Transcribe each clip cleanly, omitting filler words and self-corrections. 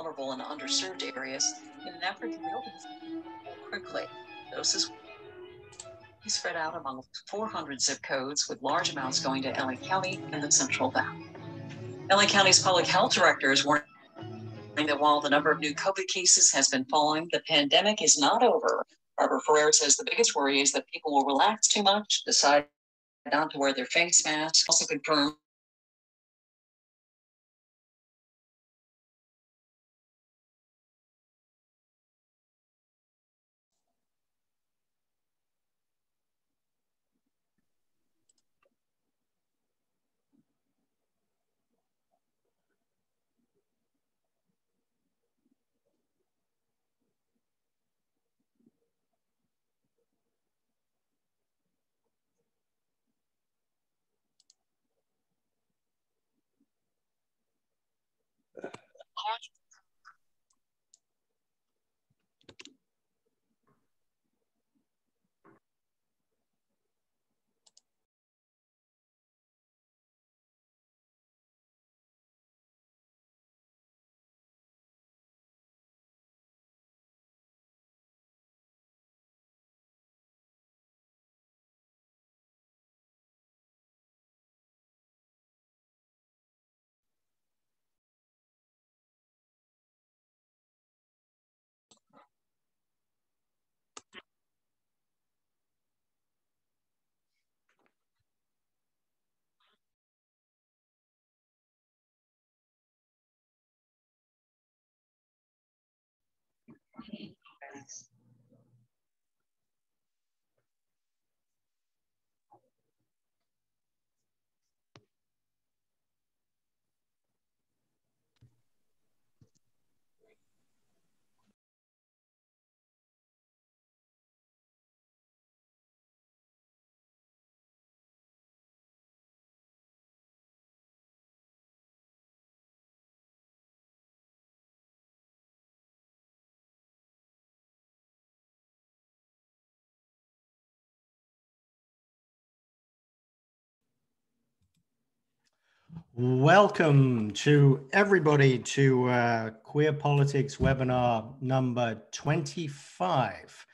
vulnerable and underserved areas in an effort to reopen quickly. Doses spread out among 400 zip codes, with large amounts going to LA County and the Central Valley. LA County's public health director is warning that while the number of new COVID cases has been falling, the pandemic is not over. Barbara Ferrer says the biggest worry is that people will relax too much, decide not to wear their face masks. Also confirmed Welcome to everybody to Queer Politics webinar number 25.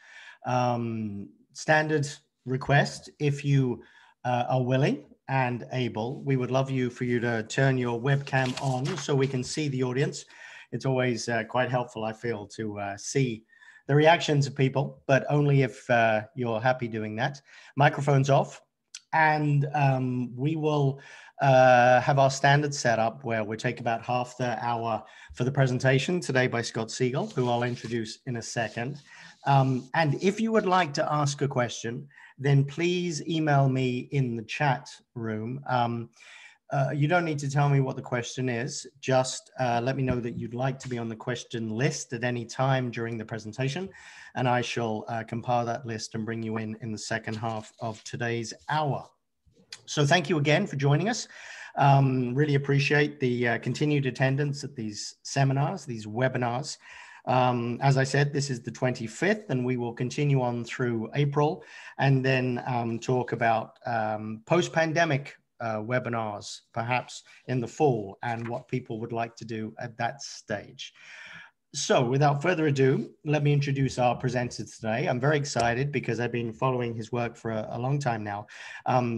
Standard request, if you are willing and able, we would love for you to turn your webcam on so we can see the audience. It's always quite helpful, I feel, to see the reactions of people, but only if you're happy doing that. Microphone's off, and we will have our standard setup where we take about half the hour for the presentation today by Scott Siegel, who I'll introduce in a second. And if you would like to ask a question, then please email me in the chat room. You don't need to tell me what the question is. Just let me know that you'd like to be on the question list at any time during the presentation, and I shall compile that list and bring you in the second half of today's hour. So thank you again for joining us. Really appreciate the continued attendance at these seminars, these webinars. As I said, this is the 25th, and we will continue on through April, and then talk about post-pandemic webinars, perhaps in the fall, and what people would like to do at that stage. So without further ado, let me introduce our presenter today. I'm very excited because I've been following his work for a long time now.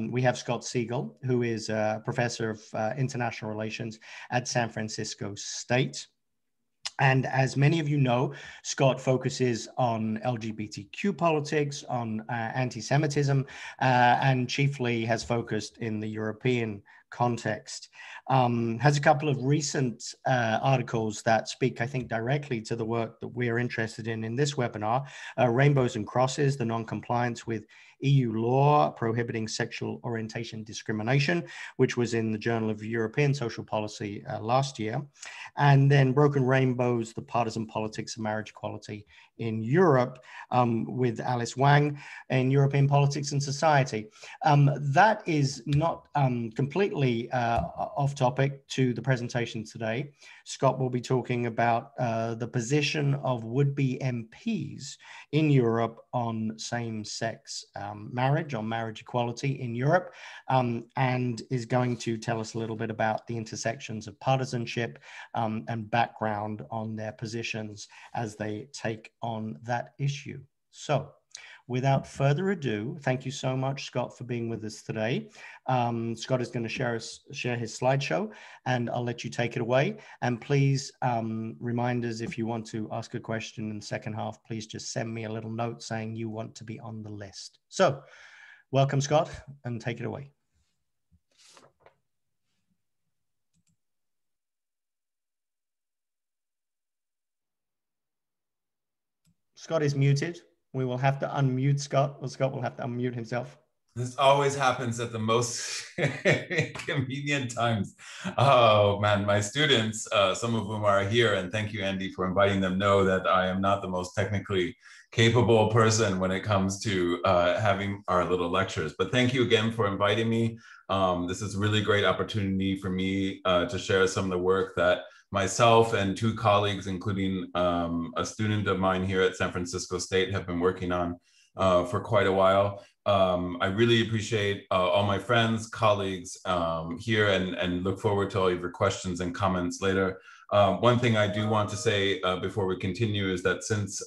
We have Scott Siegel, who is a professor of international relations at San Francisco State. And as many of you know, Scott focuses on LGBTQ politics, on anti-Semitism, and chiefly has focused in the European context. Has a couple of recent articles that speak, I think, directly to the work that we're interested in this webinar, Rainbows and Crosses, the non-compliance with EU law prohibiting sexual orientation discrimination, which was in the Journal of European Social Policy last year. And then Broken Rainbows, the partisan politics of marriage equality in Europe, with Alice Wang in European Politics and Society. That is not completely completely off topic to the presentation today. Scott will be talking about the position of would-be MPs in Europe on same-sex marriage, on marriage equality in Europe, and is going to tell us a little bit about the intersections of partisanship and background on their positions as they take on that issue. So, without further ado, thank you so much, Scott, for being with us today. Scott is going to share his slideshow, and I'll let you take it away. And please remind us, if you want to ask a question in the second half, please just send me a little note saying you want to be on the list. So welcome, Scott, and take it away. Scott is muted. We will have to unmute Scott, or Scott will have to unmute himself. This always happens at the most convenient times. Oh man, my students, some of whom are here, and thank you, Andy, for inviting them, know that I am not the most technically capable person when it comes to having our little lectures. But thank you again for inviting me. This is a really great opportunity for me to share some of the work that myself and two colleagues, including a student of mine here at San Francisco State, have been working on for quite a while. I really appreciate all my friends, colleagues here, and look forward to all of your questions and comments later. One thing I do want to say before we continue is that since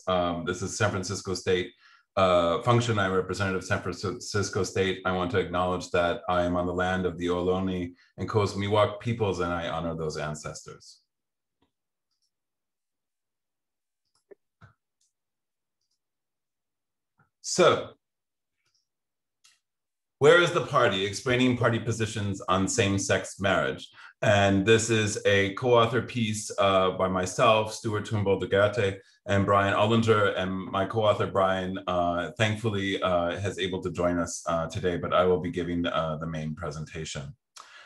this is San Francisco State function, I'm representative of San Francisco State, I want to acknowledge that I am on the land of the Ohlone and Coast Miwok peoples, and I honor those ancestors. So, where is the party? Explaining party positions on same-sex marriage. And this is a co-author piece by myself, Stuart Toombul de Gerte, and Brian Ollinger. And my co-author, Brian, thankfully has able to join us today, but I will be giving the main presentation.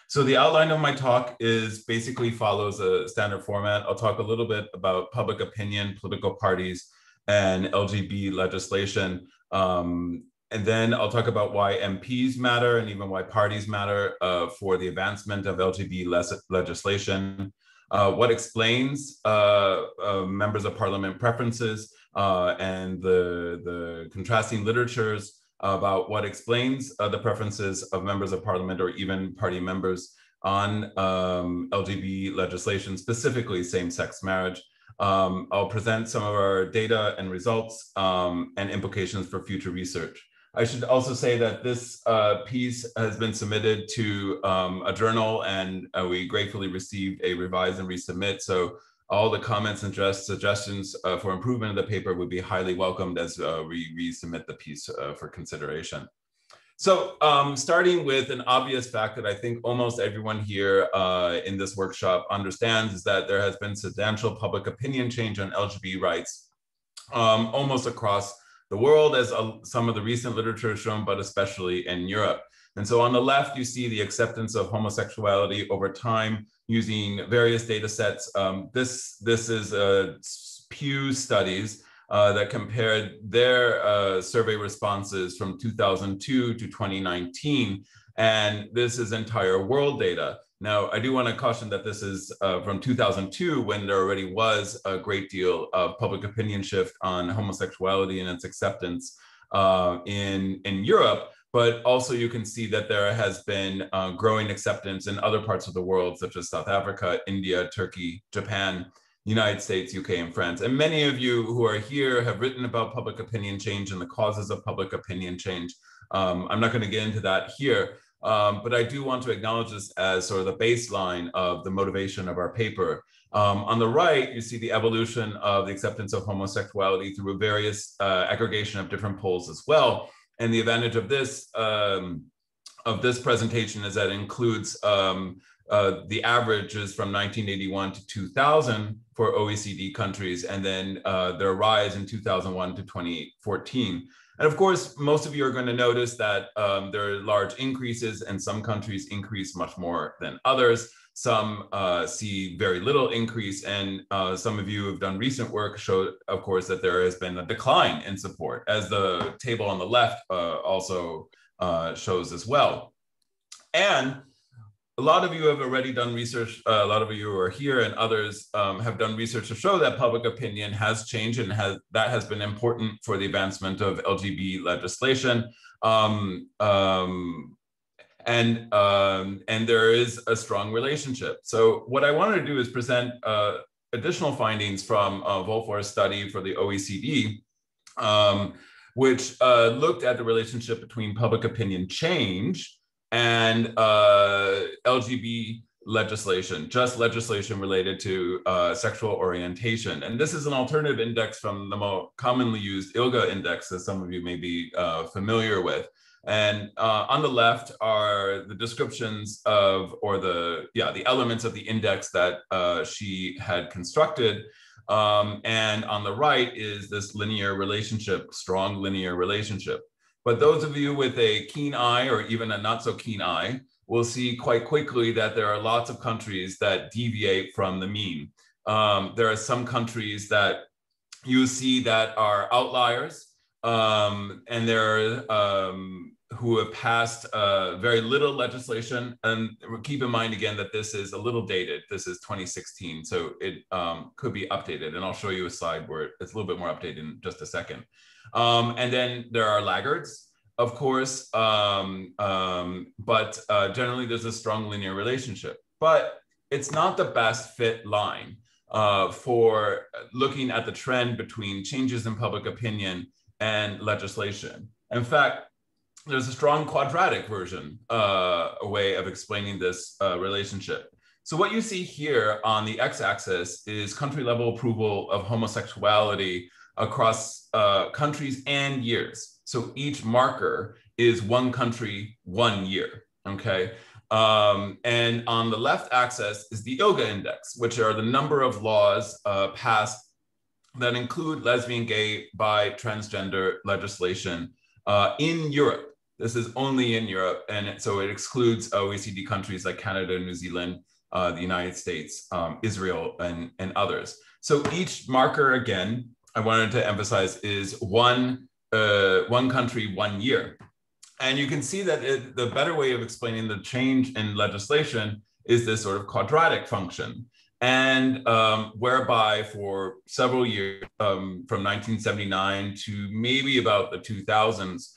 So the outline of my talk is basically follows a standard format. I'll talk a little bit about public opinion, political parties, and LGBT legislation. And then I'll talk about why MPs matter and even why parties matter for the advancement of LGBT legislation, what explains members of parliament preferences and the contrasting literatures about what explains the preferences of members of parliament or even party members on LGBT legislation, specifically same-sex marriage. I'll present some of our data and results and implications for future research. I should also say that this piece has been submitted to a journal, and we gratefully received a revise and resubmit. So all the comments and suggestions for improvement of the paper would be highly welcomed as we resubmit the piece for consideration. So starting with an obvious fact that I think almost everyone here in this workshop understands is that there has been substantial public opinion change on LGBT rights almost across the world, as some of the recent literature has shown, but especially in Europe. And so on the left, you see the acceptance of homosexuality over time using various data sets. This is Pew studies that compared their survey responses from 2002 to 2019. And this is entire world data. Now, I do want to caution that this is from 2002, when there already was a great deal of public opinion shift on homosexuality and its acceptance in Europe. But also you can see that there has been growing acceptance in other parts of the world, such as South Africa, India, Turkey, Japan, United States, UK, and France. And many of you who are here have written about public opinion change and the causes of public opinion change. I'm not going to get into that here. But I do want to acknowledge this as sort of the baseline of the motivation of our paper. On the right, you see the evolution of the acceptance of homosexuality through a various aggregation of different polls as well. And the advantage of this presentation is that it includes the averages from 1981 to 2000 for OECD countries, and then their rise in 2001 to 2014. And of course, most of you are going to notice that there are large increases, and some countries increase much more than others. Some see very little increase, and some of you who have done recent work show, of course, that there has been a decline in support, as the table on the left also shows as well. And a lot of you have already done research, a lot of you who are here and others have done research to show that public opinion has changed and that has been important for the advancement of LGBT legislation. And there is a strong relationship. So what I wanted to do is present additional findings from Volfor's study for the OECD, which looked at the relationship between public opinion change and LGBT legislation, just legislation related to sexual orientation. And this is an alternative index from the more commonly used ILGA index, as some of you may be familiar with. And on the left are the descriptions of, or the elements of the index that she had constructed. And on the right is this linear relationship, strong linear relationship. But those of you with a keen eye or even a not so keen eye will see quite quickly that there are lots of countries that deviate from the mean. There are some countries that you see that are outliers, and there are who have passed very little legislation. And keep in mind again that this is a little dated. This is 2016, so it could be updated. And I'll show you a slide where it's a little bit more updated in just a second. And then there are laggards, of course, but generally there's a strong linear relationship. But it's not the best fit line for looking at the trend between changes in public opinion and legislation. In fact, there's a strong quadratic version, a way of explaining this relationship. So what you see here on the x-axis is country-level approval of homosexuality across countries and years. So each marker is one country, 1 year, okay? And on the left axis is the ILGA index, which are the number of laws passed that include lesbian, gay, bi, transgender legislation in Europe. This is only in Europe, and so it excludes OECD countries like Canada, New Zealand, the United States, Israel, and others. So each marker, again, I wanted to emphasize, is one country, 1 year. And you can see that the better way of explaining the change in legislation is this sort of quadratic function. And whereby for several years, from 1979 to maybe about the 2000s,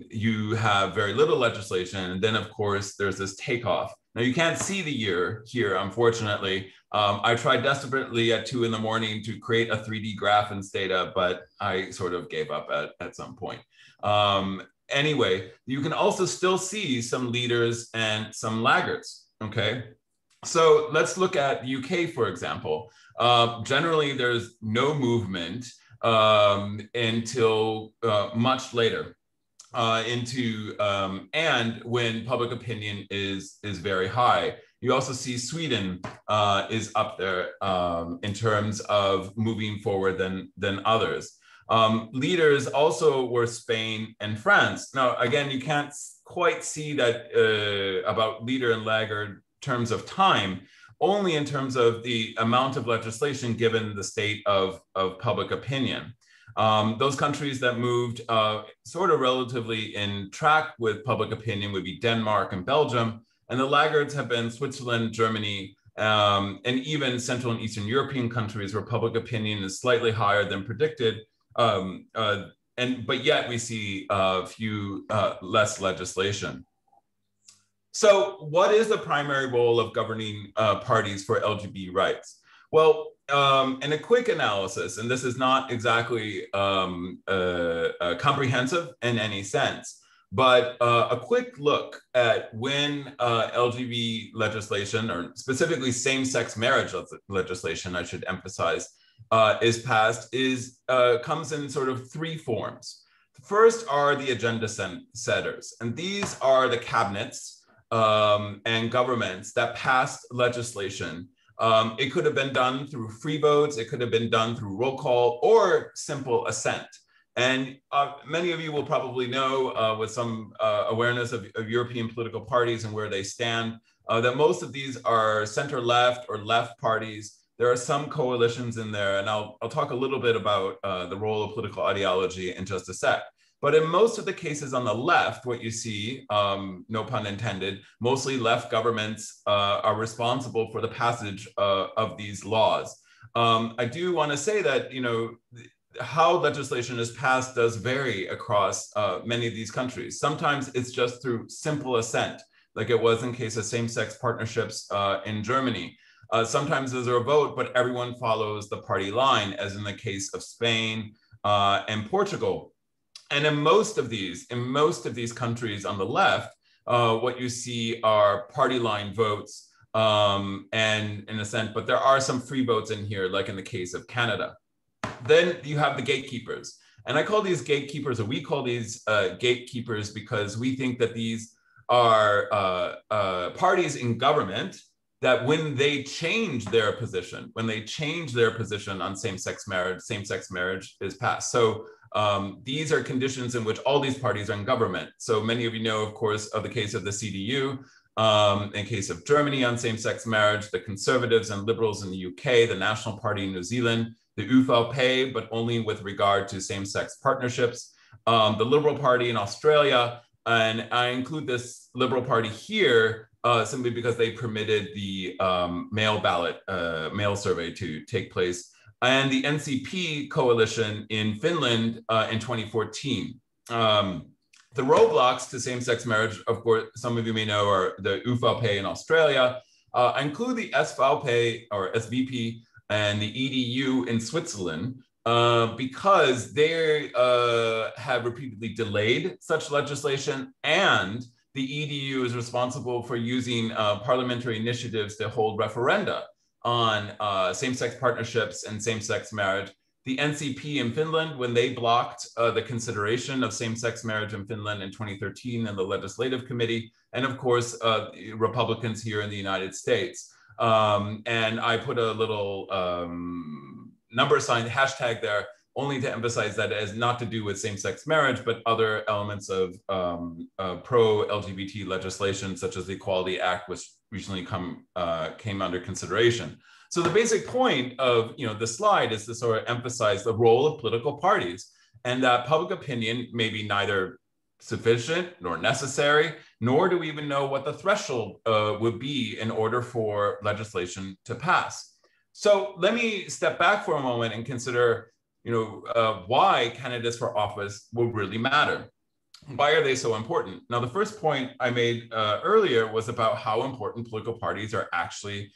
you have very little legislation. And then, of course, there's this takeoff. Now, you can't see the year here, unfortunately. I tried desperately at 2 in the morning to create a 3D graph in Stata, but I sort of gave up at some point. Anyway, you can also still see some leaders and some laggards, okay? So let's look at the UK, for example. Generally, there's no movement until much later. And when public opinion is very high. You also see Sweden is up there in terms of moving forward than others. Leaders also were Spain and France. Now, again, you can't quite see that about leader and laggard terms of time, only in terms of the amount of legislation given the state of public opinion. Those countries that moved sort of relatively in track with public opinion would be Denmark and Belgium, and the laggards have been Switzerland, Germany, and even Central and Eastern European countries where public opinion is slightly higher than predicted, but yet we see few less legislation. So what is the primary role of governing parties for LGBT rights? Well, in a quick analysis, and this is not exactly comprehensive in any sense, but a quick look at when LGBT legislation, or specifically same-sex marriage legislation, I should emphasize, is passed, comes in sort of 3 forms. The first are the agenda setters, and these are the cabinets and governments that passed legislation. It could have been done through free votes, it could have been done through roll call or simple assent. And many of you will probably know with some awareness of European political parties and where they stand, that most of these are center-left or left parties. There are some coalitions in there, and I'll talk a little bit about the role of political ideology in just a sec. But in most of the cases on the left, what you see, no pun intended, mostly left governments are responsible for the passage of these laws. I do want to say that, how legislation is passed does vary across many of these countries. Sometimes it's just through simple assent, like it was in case of same-sex partnerships in Germany. Sometimes there's a vote, but everyone follows the party line, as in the case of Spain and Portugal. And in most of these countries on the left, what you see are party line votes, and in a sense, but there are some free votes in here, like in the case of Canada. Then you have the gatekeepers. And I call these gatekeepers, or we call these gatekeepers, because we think that these are parties in government that when they change their position, on same-sex marriage is passed. So these are conditions in which all these parties are in government. So many of you know, of course, of the case of the CDU, in case of Germany on same-sex marriage, the Conservatives and Liberals in the UK, the National Party in New Zealand, the UVP, but only with regard to same-sex partnerships, the Liberal Party in Australia, and I include this Liberal Party here simply because they permitted the mail survey to take place, and the NCP coalition in Finland in 2014. The roadblocks to same-sex marriage, of course, some of you may know, are the UVP in Australia. I include the SVP or SVP and the EDU in Switzerland because they have repeatedly delayed such legislation, and the EDU is responsible for using parliamentary initiatives to hold referenda on same-sex partnerships and same-sex marriage. The NCP in Finland, when they blocked the consideration of same-sex marriage in Finland in 2013 in the Legislative Committee, and of course, Republicans here in the United States. And I put a little number sign, hashtag there, only to emphasize that it has not to do with same-sex marriage, but other elements of pro-LGBT legislation, such as the Equality Act, which recently came under consideration. So the basic point of the slide is to sort of emphasize the role of political parties, and that public opinion may be neither sufficient nor necessary, nor do we even know what the threshold would be in order for legislation to pass. So let me step back for a moment and consider why candidates for office will really matter. Why are they so important? Now, the first point I made earlier was about how important political parties are actually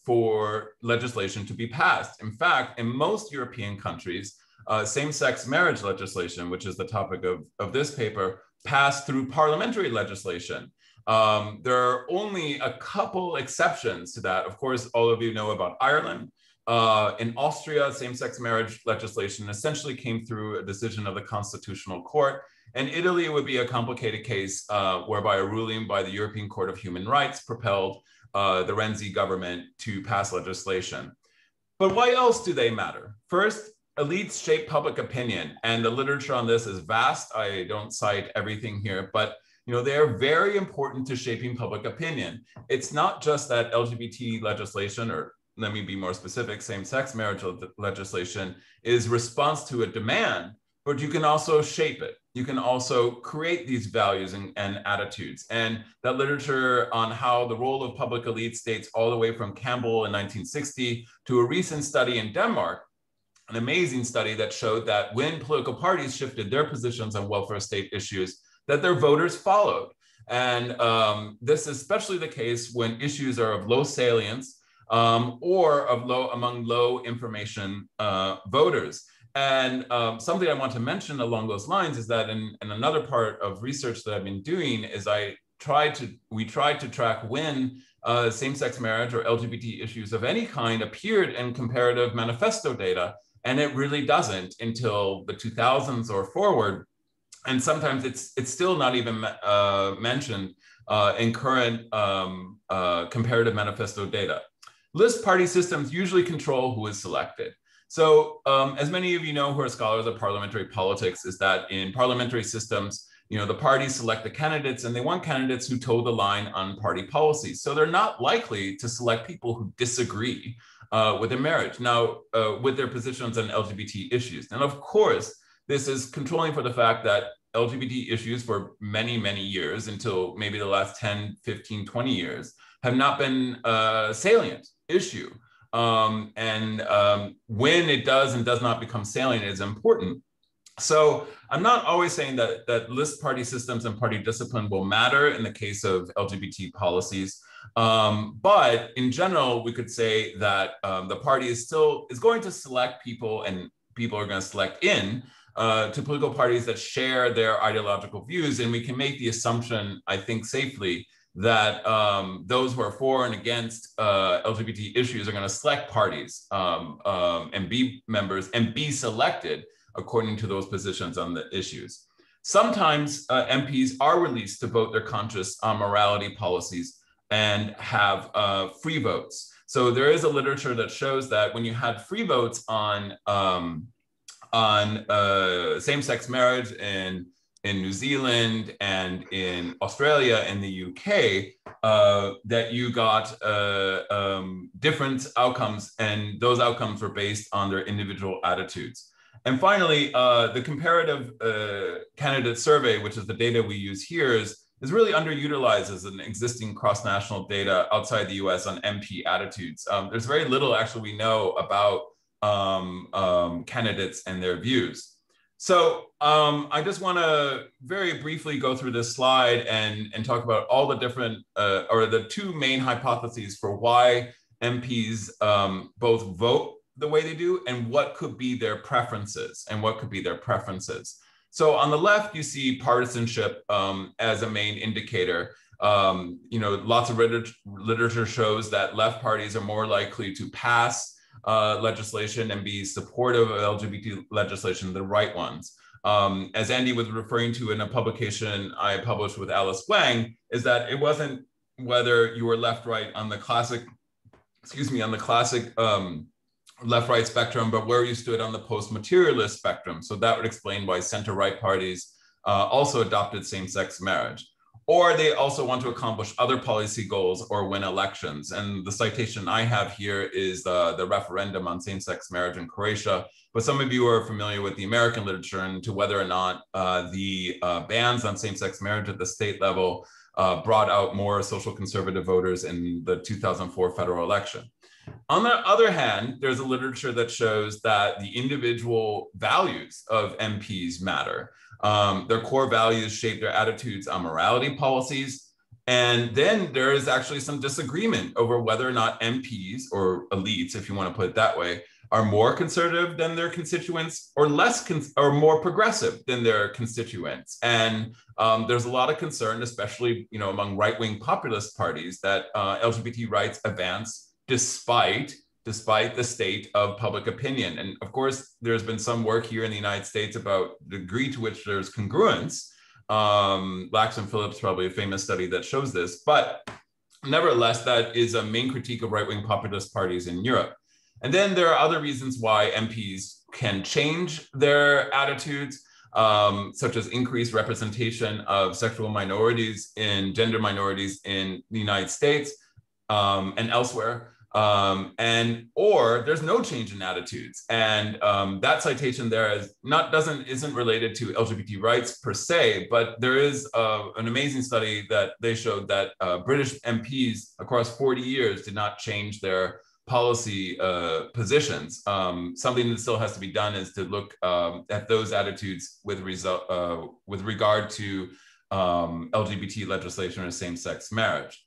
for legislation to be passed. In fact, in most European countries, same-sex marriage legislation, which is the topic of this paper, passed through parliamentary legislation. There are only a couple exceptions to that. Of course, all of you know about Ireland. In Austria, same-sex marriage legislation essentially came through a decision of the Constitutional Court. In Italy, it would be a complicated case whereby a ruling by the European Court of Human Rights propelled the Renzi government to pass legislation. But why else do they matter? First, elites shape public opinion, and the literature on this is vast. I don't cite everything here, but they are very important to shaping public opinion. It's not just that LGBT legislation, or let me be more specific, same-sex marriage legislation is response to a demand, but you can also shape it. You can also create these values and attitudes. And that literature on how the role of public elites dates all the way from Campbell in 1960 to a recent study in Denmark, an amazing study that showed that when political parties shifted their positions on welfare state issues, that their voters followed. And this is especially the case when issues are of low salience or of among low information voters. And something I want to mention along those lines is that in another part of research that I've been doing is we tried to track when same-sex marriage or LGBT issues of any kind appeared in comparative manifesto data, and it really doesn't until the 2000s or forward. And sometimes it's still not even mentioned in current comparative manifesto data. List party systems usually control who is selected. So as many of you know who are scholars of parliamentary politics, is that in parliamentary systems, the parties select the candidates, and they want candidates who toe the line on party policies. So they're not likely to select people who disagree with their marriage, now with their positions on LGBT issues. And of course, this is controlling for the fact that LGBT issues for many, many years, until maybe the last 10, 15, 20 years, have not been a salient issue. When it does and does not become salient, it is important. So I'm not always saying that list party systems and party discipline will matter in the case of LGBT policies. But in general, we could say that the party is going to select people, and people are going to select in to political parties that share their ideological views. And we can make the assumption, I think safely, that those who are for and against LGBT issues are going to select parties and be members and be selected according to those positions on the issues. Sometimes MPs are released to vote their conscience on morality policies and have free votes. So there is a literature that shows that when you had free votes on same-sex marriage in New Zealand and in Australia and the UK, that you got different outcomes, and those outcomes were based on their individual attitudes. And finally, the comparative candidate survey, which is the data we use here, is really underutilized as an existing cross-national data outside the US on MP attitudes. There's very little actually we know about candidates and their views. So I just want to very briefly go through this slide and talk about all the different, or the two main hypotheses for why MPs both vote the way they do and what could be their preferences So on the left, you see partisanship as a main indicator. Lots of literature shows that left parties are more likely to pass legislation and be supportive of LGBT legislation than right ones. As Andy was referring to in a publication I published with Alice Wang, is that it wasn't whether you were left-right on the classic, left-right spectrum, but where you stood on the post-materialist spectrum. So that would explain why center-right parties also adopted same-sex marriage. Or they also want to accomplish other policy goals or win elections. And the citation I have here is the referendum on same-sex marriage in Croatia. But some of you are familiar with the American literature into whether or not the bans on same-sex marriage at the state level brought out more social conservative voters in the 2004 federal election. On the other hand, there's a literature that shows that the individual values of MPs matter. Their core values shape their attitudes on morality policies. And then there is actually some disagreement over whether or not MPs, or elites, if you want to put it that way, are more conservative than their constituents or or more progressive than their constituents. And there's a lot of concern, especially among right-wing populist parties, that LGBT rights advance despite the state of public opinion. And of course, there's been some work here in the United States about the degree to which there's congruence. Laxton Phillips, probably a famous study that shows this, but nevertheless, that is a main critique of right-wing populist parties in Europe. And then there are other reasons why MPs can change their attitudes, such as increased representation of sexual minorities and gender minorities in the United States and elsewhere. Or there's no change in attitudes. And that citation there isn't related to LGBT rights per se, but there is an amazing study that they showed that British MPs across 40 years did not change their policy positions. Something that still has to be done is to look at those attitudes with regard to LGBT legislation or same-sex marriage.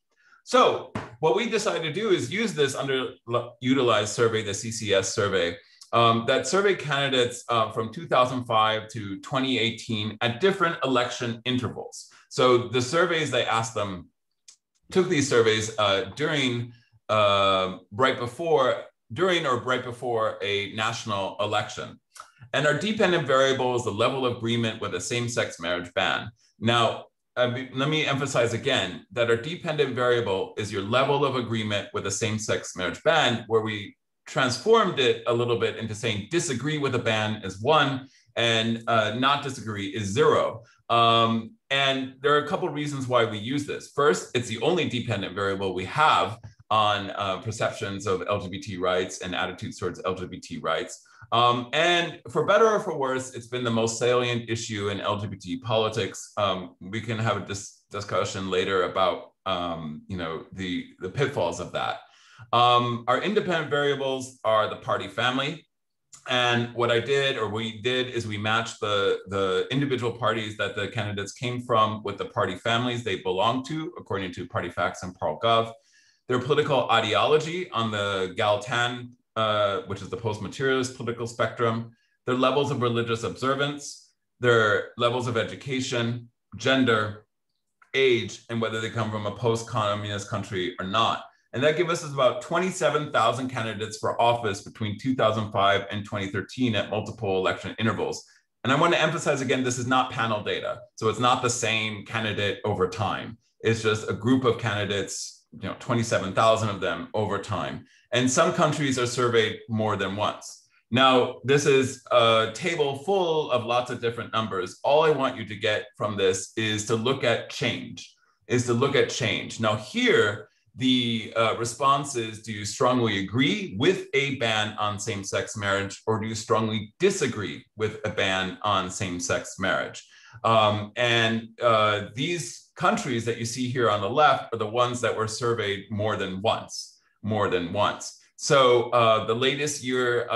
So what we decided to do is use this underutilized survey, the CCS survey, that surveyed candidates from 2005 to 2018 at different election intervals. So the surveys, they asked them, took these surveys during or right before a national election. And our dependent variable is the level of agreement with a same-sex marriage ban. Now, let me emphasize again that our dependent variable is your level of agreement with a same-sex marriage ban, where we transformed it a little bit into saying disagree with a ban is 1 and not disagree is 0. And there are a couple of reasons why we use this. First, it's the only dependent variable we have on perceptions of LGBT rights and attitudes towards LGBT rights. And for better or for worse, it's been the most salient issue in LGBT politics. We can have a discussion later about the pitfalls of that. Our independent variables are the party family. And what we did is we matched the individual parties that the candidates came from with the party families they belong to, according to PartyFacts and ParlGov. Their political ideology on the Galtan, which is the post-materialist political spectrum, their levels of religious observance, their levels of education, gender, age, and whether they come from a post-communist country or not. And that gives us about 27,000 candidates for office between 2005 and 2013 at multiple election intervals. And I want to emphasize again, this is not panel data. So it's not the same candidate over time. It's just a group of candidates, 27,000 of them over time. And some countries are surveyed more than once. Now, this is a table full of lots of different numbers. All I want you to get from this is to look at change, Now here, the response is, do you strongly agree with a ban on same-sex marriage, or do you strongly disagree with a ban on same-sex marriage? These countries that you see here on the left are the ones that were surveyed more than once. So the latest year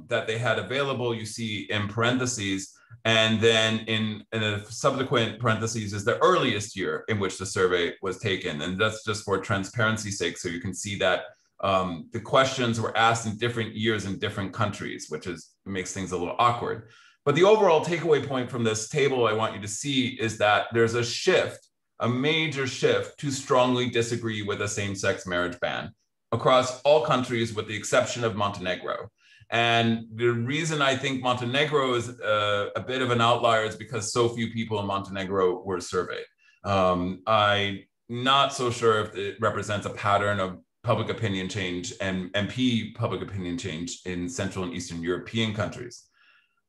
that they had available, you see in parentheses, and then in the subsequent parentheses is the earliest year in which the survey was taken. And that's just for transparency's sake. So you can see that the questions were asked in different years in different countries, which makes things a little awkward. But the overall takeaway point from this table I want you to see is that there's a major shift to strongly disagree with a same-sex marriage ban across all countries with the exception of Montenegro. And the reason I think Montenegro is a bit of an outlier is because so few people in Montenegro were surveyed. I'm not so sure if it represents a pattern of public opinion change and MP public opinion change in Central and Eastern European countries.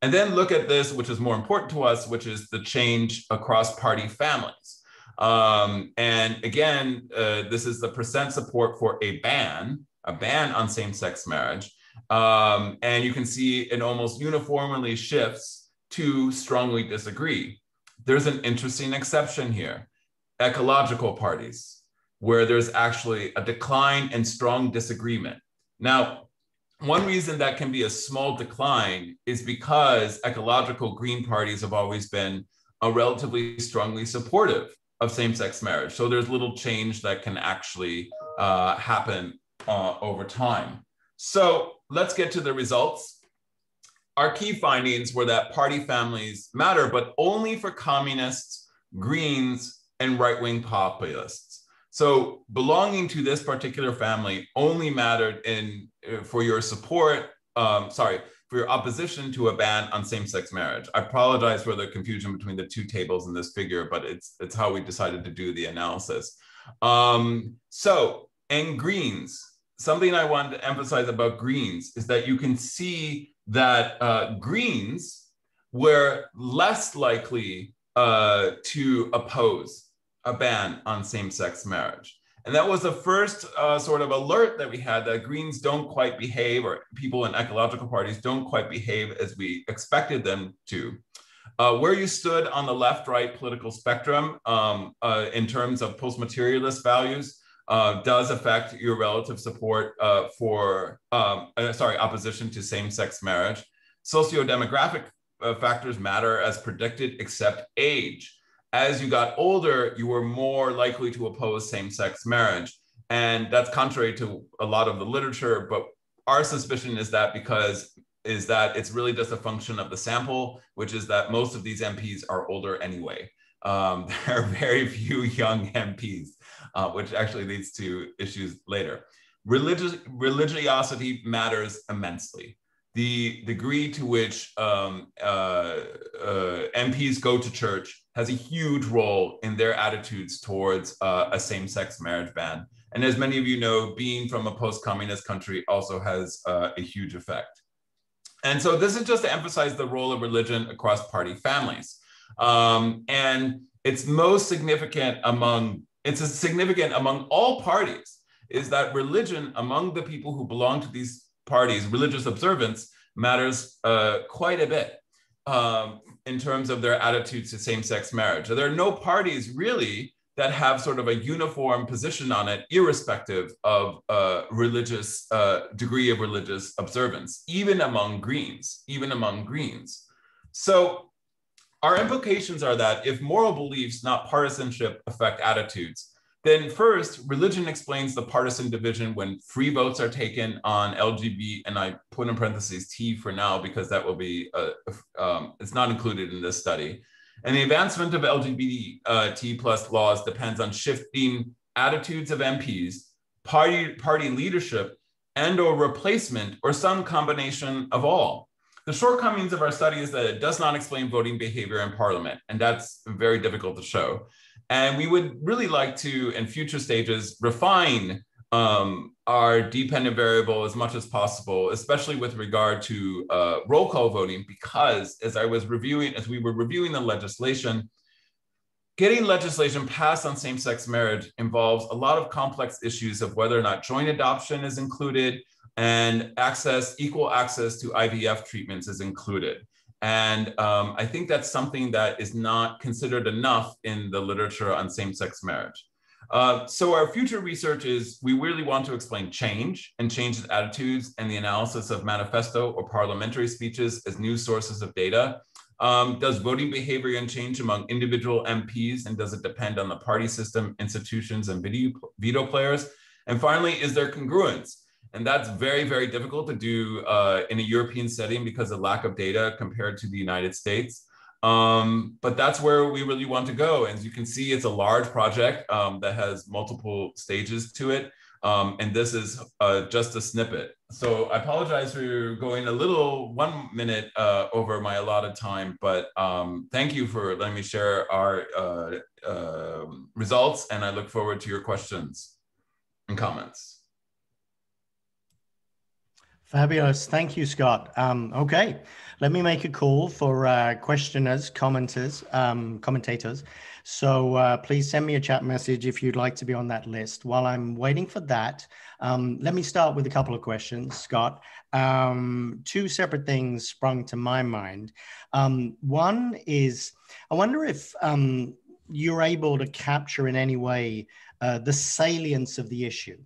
And then look at this, which is more important to us, which is the change across party families. And again, this is the percent support for a ban on same-sex marriage. And you can see it almost uniformly shifts to strongly disagree. There's an interesting exception here, ecological parties, where there's actually a decline and strong disagreement. Now, one reason that can be a small decline is because ecological green parties have always been relatively strongly supportive of same-sex marriage. So there's little change that can actually happen over time. So let's get to the results. Our key findings were that party families matter, but only for communists, Greens, and right-wing populists. So belonging to this particular family only mattered for your support, for your opposition to a ban on same-sex marriage. I apologize for the confusion between the two tables in this figure, but it's how we decided to do the analysis. And Greens, something I wanted to emphasize about Greens is that you can see that Greens were less likely to oppose a ban on same-sex marriage. And that was the first sort of alert that we had, that Greens don't quite behave, or people in ecological parties don't quite behave as we expected them to. Where you stood on the left-right political spectrum in terms of post-materialist values does affect your relative support for opposition to same-sex marriage. Socio-demographic factors matter as predicted, except age. As you got older, you were more likely to oppose same-sex marriage. And that's contrary to a lot of the literature, but our suspicion is that it's really just a function of the sample, which is that most of these MPs are older anyway. There are very few young MPs, which actually leads to issues later. Religiosity matters immensely. The degree to which MPs go to church has a huge role in their attitudes towards a same-sex marriage ban. And as many of you know, being from a post-communist country also has a huge effect. And so this is just to emphasize the role of religion across party families. And it's significant among all parties. is that religion among the people who belong to these parties, religious observance, matters quite a bit in terms of their attitudes to same-sex marriage. There are no parties really that have sort of a uniform position on it, irrespective of religious degree of religious observance, even among Greens. So our implications are that if moral beliefs, not partisanship, affect attitudes, then first, religion explains the partisan division when free votes are taken on LGBT, and I put in parentheses T for now because that will be, it's not included in this study. And the advancement of LGBT plus laws depends on shifting attitudes of MPs, party leadership, and or replacement, or some combination of all. The shortcomings of our study is that it does not explain voting behavior in Parliament, and that's very difficult to show. And we would really like to, in future stages, refine our dependent variable as much as possible, especially with regard to roll call voting, because as we were reviewing the legislation, getting legislation passed on same-sex marriage involves a lot of complex issues of whether or not joint adoption is included and equal access to IVF treatments is included. And I think that's something that is not considered enough in the literature on same-sex marriage. So our future research is, we really want to explain change and change in attitudes and the analysis of manifesto or parliamentary speeches as new sources of data. Does voting behavior change among individual MPs, and does it depend on the party system, institutions, and veto players? And finally, is there congruence? And that's very, very difficult to do in a European setting because of lack of data compared to the United States. But that's where we really want to go. As you can see, it's a large project that has multiple stages to it. And this is just a snippet. So I apologize for going a little 1 minute over my allotted time, but thank you for letting me share our results. And I look forward to your questions and comments. Fabulous. Thank you, Scott. Okay, let me make a call for questioners, commentators. So please send me a chat message if you'd like to be on that list. While I'm waiting for that, let me start with a couple of questions, Scott. Two separate things sprung to my mind. One is, I wonder if you're able to capture in any way the salience of the issue,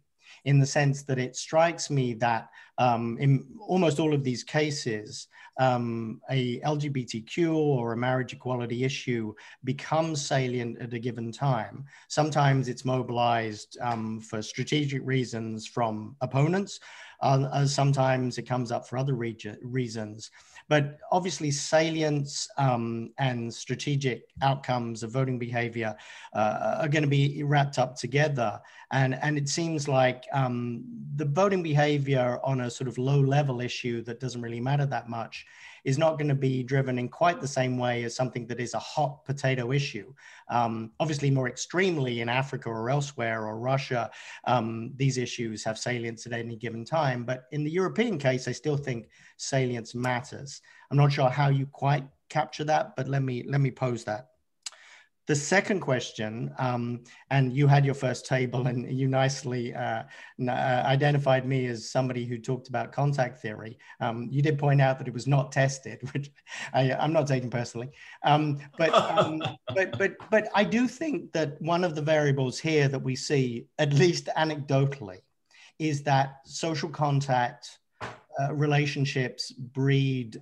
in the sense that it strikes me that in almost all of these cases, a LGBTQ or a marriage equality issue becomes salient at a given time. Sometimes it's mobilized for strategic reasons from opponents. Sometimes it comes up for other reasons. But obviously salience and strategic outcomes of voting behavior are going to be wrapped up together. And it seems like the voting behavior on a sort of low level issue that doesn't really matter that much is not going to be driven in quite the same way as something that is a hot potato issue. Obviously more extremely in Africa or elsewhere or Russia, these issues have salience at any given time. But in the European case, I still think salience matters. I'm not sure how you quite capture that, but let me pose that. The second question, and you had your first table and you nicely identified me as somebody who talked about contact theory. You did point out that it was not tested, which I'm not taking personally. But I do think that one of the variables here that we see, at least anecdotally, is that social contact relationships breed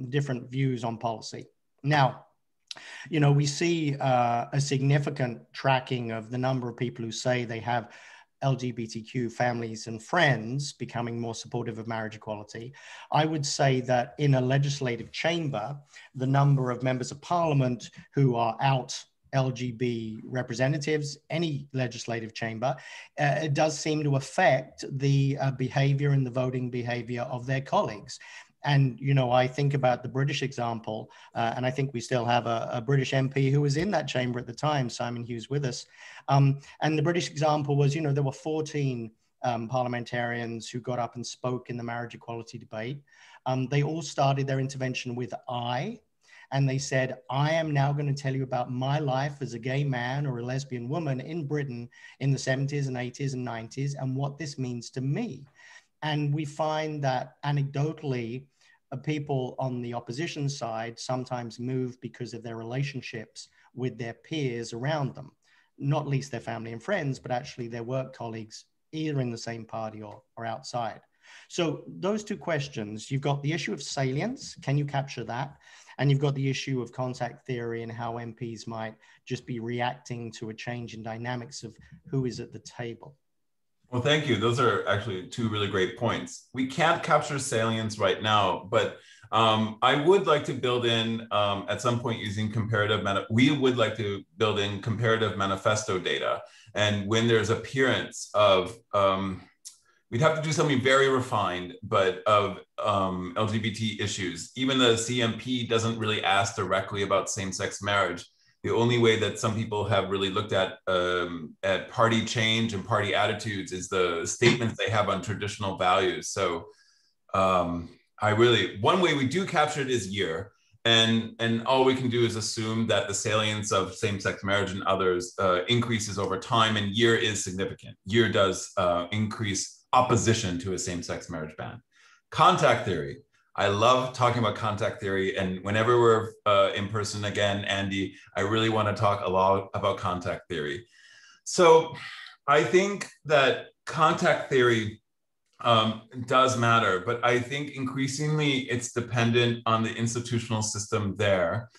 different views on policy. Now, you know, we see a significant tracking of the number of people who say they have LGBTQ families and friends becoming more supportive of marriage equality. I would say that in a legislative chamber, the number of members of parliament who are out LGB representatives, any legislative chamber, it does seem to affect the behavior and the voting behavior of their colleagues. And, you know, I think about the British example, and I think we still have a British MP who was in that chamber at the time, Simon Hughes with us. And the British example was, you know, there were 14 parliamentarians who got up and spoke in the marriage equality debate. They all started their intervention with I. and they said, I am now going to tell you about my life as a gay man or a lesbian woman in Britain in the 70s and 80s and 90s and what this means to me. And we find that anecdotally, people on the opposition side sometimes move because of their relationships with their peers around them, not least their family and friends, but actually their work colleagues, either in the same party or outside. So those two questions, you've got the issue of salience, can you capture that? And you've got the issue of contact theory and how MPs might just be reacting to a change in dynamics of who is at the table. Well, thank you. Those are actually two really great points. We can't capture salience right now, but I would like to build in at some point using we would like to build in comparative manifesto data. And when there's appearance of, we'd have to do something very refined, but of LGBT issues. Even the CMP doesn't really ask directly about same-sex marriage. The only way that some people have really looked at party change and party attitudes is the statements they have on traditional values. So one way we do capture it is year. And all we can do is assume that the salience of same-sex marriage and others increases over time, and year is significant. Year does increase opposition to a same-sex marriage ban. Contact theory. I love talking about contact theory, and whenever we're in person again, Andy, I really want to talk a lot about contact theory. So I think that contact theory does matter, but I think increasingly it's dependent on the institutional system there.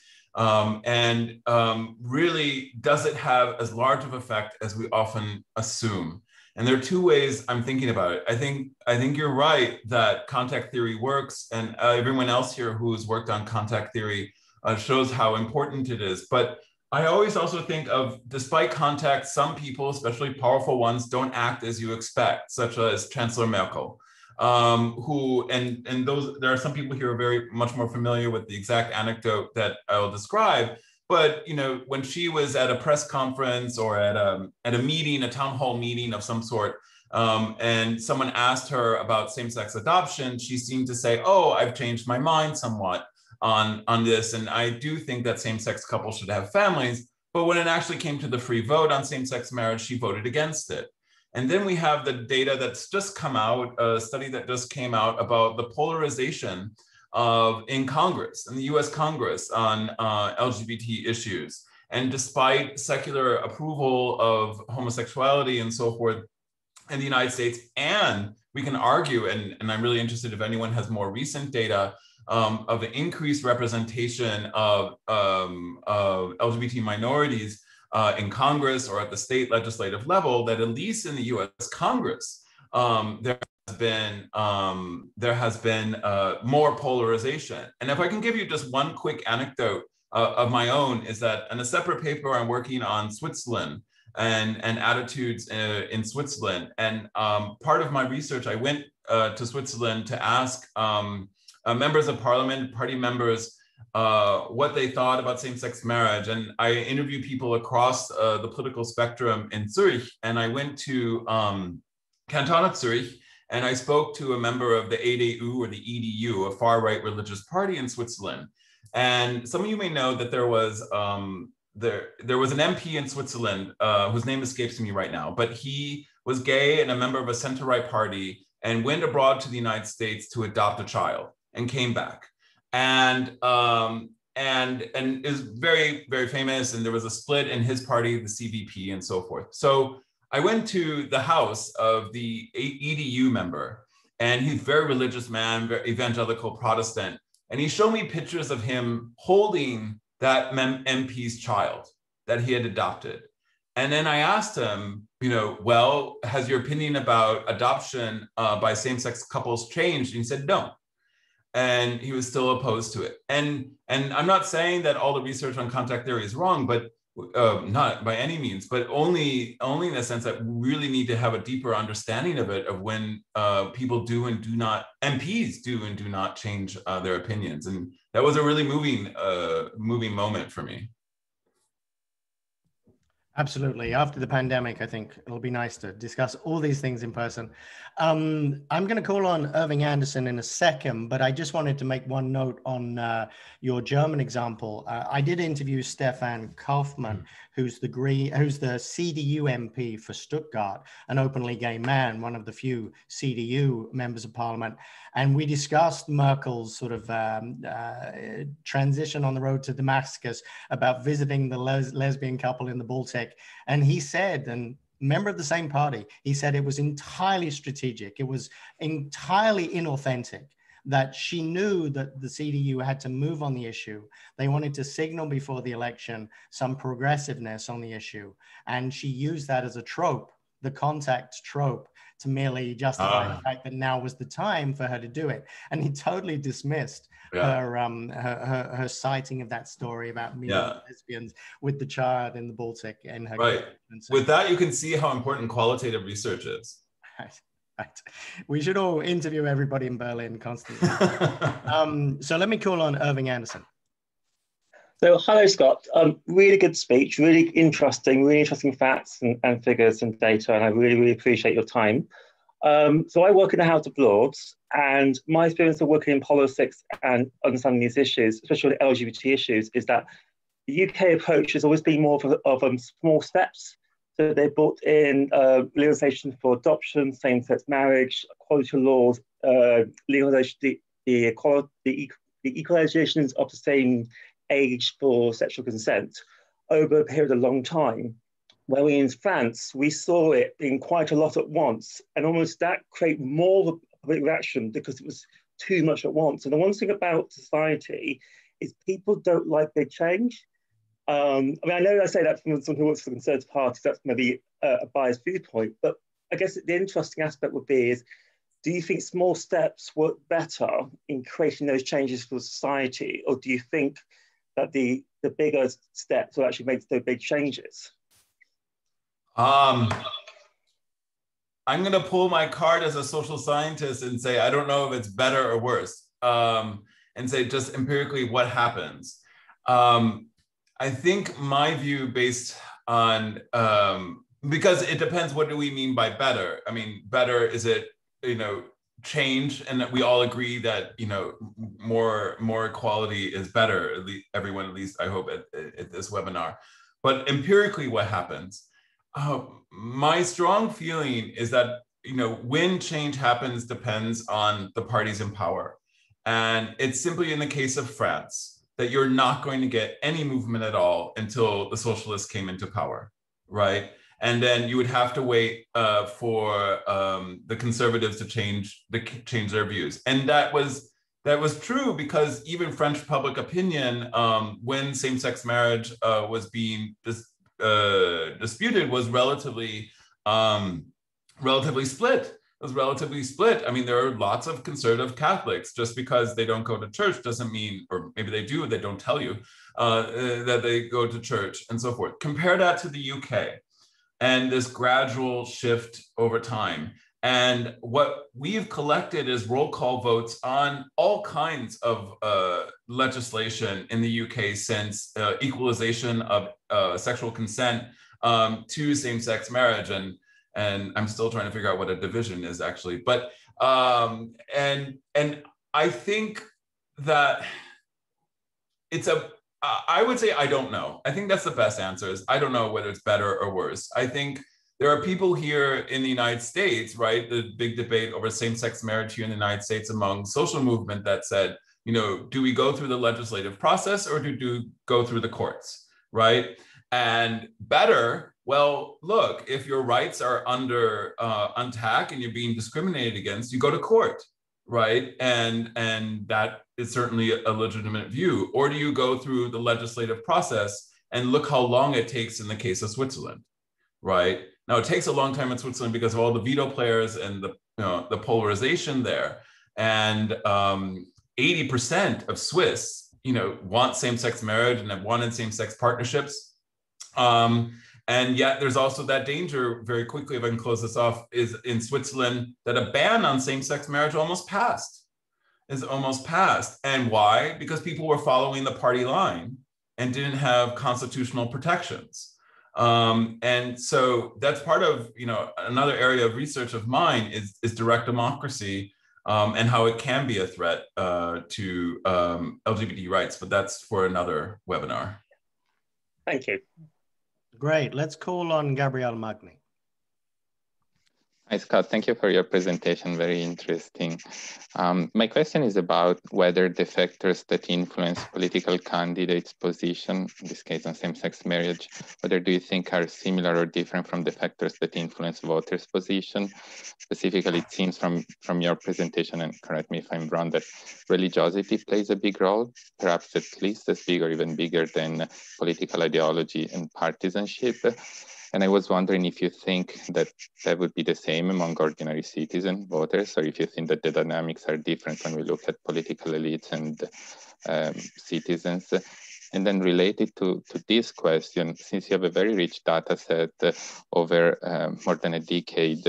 Really, does it have as large of effect as we often assume? And there are two ways I'm thinking about it. I think you're right that contact theory works, and everyone else here who's worked on contact theory shows how important it is. But I always also think of, despite contact, some people, especially powerful ones, don't act as you expect, such as Chancellor Merkel, there are some people here who are very much more familiar with the exact anecdote that I'll describe. But when she was at a press conference or at a meeting, a town hall meeting of some sort, and someone asked her about same-sex adoption, she seemed to say, "Oh, I've changed my mind somewhat on this, and I do think that same-sex couples should have families." But when it actually came to the free vote on same-sex marriage, she voted against it. And then we have the data that's just come out, a study that just came out about the polarization in Congress, in the US Congress, on LGBT issues. And despite secular approval of homosexuality and so forth in the United States, and we can argue, and I'm really interested if anyone has more recent data of the increased representation of LGBT minorities in Congress or at the state legislative level, that at least in the US Congress, there has been more polarization. And if I can give you just one quick anecdote of my own, is that in a separate paper I'm working on Switzerland and attitudes in Switzerland. And part of my research, I went to Switzerland to ask members of parliament, party members, what they thought about same-sex marriage. And I interviewed people across the political spectrum in Zurich. And I went to Canton of Zurich, and I spoke to a member of the EDU or the EDU, a far-right religious party in Switzerland. And some of you may know that there was an MP in Switzerland whose name escapes me right now, but he was gay and a member of a center-right party and went abroad to the United States to adopt a child and came back. And is very, very famous. And there was a split in his party, the CVP, and so forth. So I went to the house of the EDU member, and he's a very religious man, very evangelical Protestant. And he showed me pictures of him holding that MP's child that he had adopted. And then I asked him, well, has your opinion about adoption by same-sex couples changed? And he said, no. And he was still opposed to it. And I'm not saying that all the research on contact theory is wrong, but not by any means, but only in the sense that we really need to have a deeper understanding of it, of when people do and do not, MPs do and do not change their opinions. And that was a really moving moment for me. Absolutely. After the pandemic, I think it'll be nice to discuss all these things in person. I'm going to call on Irving Anderson in a second, but I just wanted to make one note on your German example. I did interview Stefan Kaufmann, who's the CDU MP for Stuttgart, an openly gay man, one of the few CDU members of parliament. And we discussed Merkel's sort of transition on the road to Damascus, about visiting the lesbian couple in the Baltic. And he said, and member of the same party, he said it was entirely strategic. It was entirely inauthentic, that she knew that the CDU had to move on the issue. They wanted to signal before the election some progressiveness on the issue. And she used that as a trope, the contact trope, to merely justify the fact that now was the time for her to do it. And he totally dismissed her citing of that story about meeting lesbians with the child in the Baltic in her. Right. With that, you can see how important qualitative research is. Right. We should all interview everybody in Berlin constantly. So let me call on Irving Anderson. So hello, Scott. Really good speech, really interesting facts and figures and data, and I really appreciate your time. So I work in the House of Lords, and my experience of working in politics and understanding these issues, especially the LGBT issues, is that the UK approach has always been more of small steps. So they brought in legalization for adoption, same-sex marriage, equality laws, legalization, the equalizations of the same age for sexual consent over a period of a long time. Where in France, we saw it in quite a lot at once, and almost that created more of a public reaction because it was too much at once. And the one thing about society is people don't like big change. I mean, I know I say that from someone who works for the Conservative Party, that's maybe a biased viewpoint, but I guess the interesting aspect would be is, do you think small steps work better in creating those changes for society, or do you think that the bigger steps will actually make those big changes? I'm going to pull my card as a social scientist and say, I don't know if it's better or worse, and say just empirically what happens. I think my view based on, because it depends, what do we mean by better? I mean, better, is it, change, and that we all agree that, more equality is better, at least everyone, at least I hope at this webinar. But empirically what happens? My strong feeling is that, when change happens depends on the parties in power. And it's simply in the case of France that you're not going to get any movement at all until the socialists came into power, right? And then you would have to wait for the conservatives to change their views. And that was true because even French public opinion, when same-sex marriage was being disputed, was relatively split. It was relatively split. I mean, there are lots of conservative Catholics. Just because they don't go to church doesn't mean, or maybe they do, they don't tell you that they go to church and so forth. Compare that to the UK and this gradual shift over time. And what we've collected is roll call votes on all kinds of legislation in the UK since equalization of sexual consent to same-sex marriage. And I'm still trying to figure out what a division is actually. But, and I think that I would say, I don't know. I think that's the best answer, is I don't know whether it's better or worse. I think there are people here in the United States, right? The big debate over same-sex marriage here in the United States among social movement that said, do we go through the legislative process or do we go through the courts, right? And better, well, look, if your rights are under attack and you're being discriminated against, you go to court, right? And that is certainly a legitimate view. Or do you go through the legislative process and look how long it takes in the case of Switzerland, right? Now, it takes a long time in Switzerland because of all the veto players and the polarization there. And 80% of Swiss, want same-sex marriage and have wanted same-sex partnerships. And yet there's also that danger, very quickly, if I can close this off, is in Switzerland that a ban on same-sex marriage almost passed. And why? Because people were following the party line and didn't have constitutional protections. And so that's part of, another area of research of mine is direct democracy, and how it can be a threat to LGBT rights, but that's for another webinar. Thank you. Great. Let's call on Gabriele Magni. Hi, Scott. Thank you for your presentation. Very interesting. My question is about whether the factors that influence political candidates' position, in this case on same-sex marriage, whether do you think are similar or different from the factors that influence voters' position? Specifically, it seems from your presentation, and correct me if I'm wrong, that religiosity plays a big role, perhaps at least as big or even bigger than political ideology and partisanship. And I was wondering if you think that that would be the same among ordinary citizen voters, or if you think that the dynamics are different when we look at political elites and citizens. And then related to this question, since you have a very rich data set over more than a decade,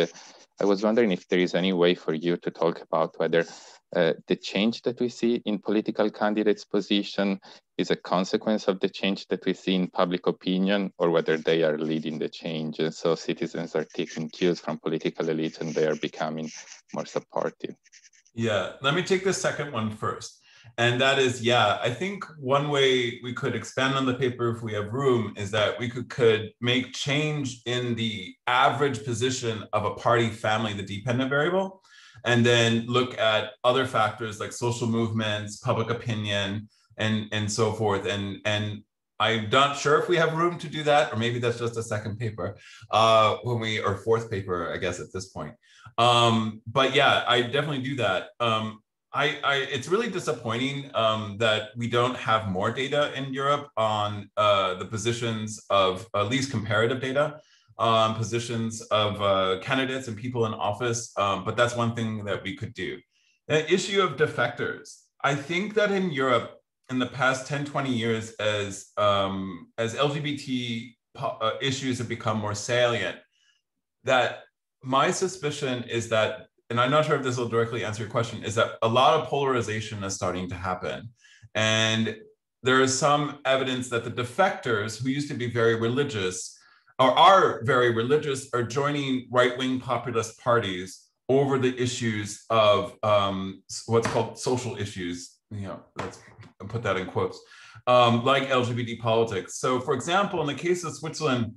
I was wondering if there is any way for you to talk about whether the change that we see in political candidates' position is a consequence of the change that we see in public opinion, or whether they are leading the change. And so citizens are taking cues from political elites and they are becoming more supportive. Yeah, let me take the second one first. And that is, yeah, I think one way we could expand on the paper if we have room is that we could make change in the average position of a party family, the dependent variable, and then look at other factors like social movements, public opinion, and so forth. And I'm not sure if we have room to do that, or maybe that's just a second paper or fourth paper, I guess, at this point. But yeah, I definitely do that. It's really disappointing that we don't have more data in Europe on the positions of, at least comparative data, positions of candidates and people in office, but that's one thing that we could do. The issue of defectors. I think that in Europe, in the past 10, 20 years, as LGBT issues have become more salient, that my suspicion is that, and I'm not sure if this will directly answer your question, is that a lot of polarization is starting to happen. And there is some evidence that the defectors, who used to be very religious, or are very religious, are joining right-wing populist parties over the issues of what's called social issues, let's put that in quotes, like LGBT politics. So for example, in the case of Switzerland,